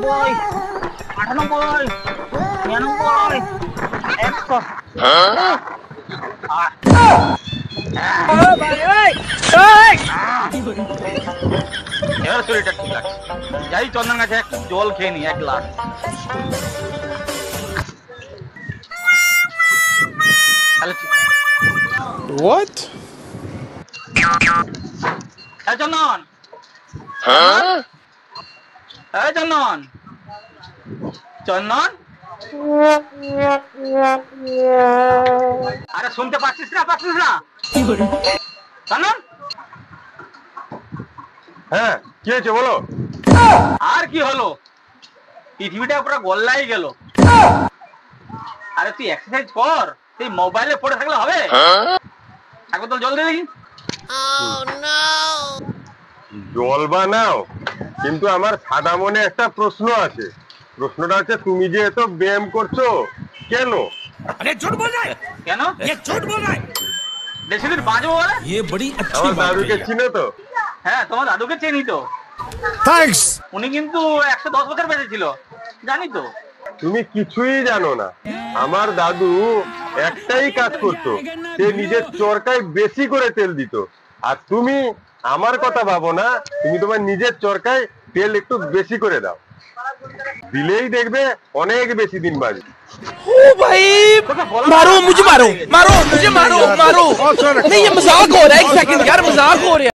98, 99, 100। এবার শরীরটা ঠিক আছে। যাই চন্দন গাছে একটু জল খেয়ে নি 1 গ্লাস। What? এই চন্দন, এই চন্দন, চন্দন, আরে শুনতে পাচ্ছিস না? চন্দন, হ্যাঁ কি হয়েছে বলো? আর কি হলো, পৃথিবীটা পুরো গোল্লাই গেল। আরে তুই এক্সারসাইজ কর, তুই মোবাইলে পড়ে থাকলে হবে? একবার তো জল দিয়ে দেখি। জল বানাও, কিন্তু আমার সাদা মনে একটা প্রশ্ন আছে। প্রশ্নটা হচ্ছে, তুমি যে এত ব্যায়াম করছো কেন? अरे झूठ बोल रहा है, কেন? ये झूठ बोल रहा है। বেশি দিন বাঁচবো বলে? ये बड़ी अच्छी আমার बात দাদুকে है। চিনো তো? হ্যাঁ, তোমার দাদুকে চিনি তো। Thanks! উনি কিন্তু 110 বছর বেঁচে ছিল, জানি তো। তুমি কিছুই জানো না। আমার দাদু একটাই কাজ করতো, সে নিজের চরকায় বেশি করে তেল দিত। আর তুমি আমার কথা ভাবো না, তুমি তোমার নিজের চরকায় তেল একটু বেশি করে দাও, দিলেই দেখবে অনেক বেশি দিন বাঁচবে। ओ भाई मारो मुझे, मारो मुझे, मारो नहीं ये मजाक हो रहा है। 1 सेकंड यार, मजाक हो रहा है।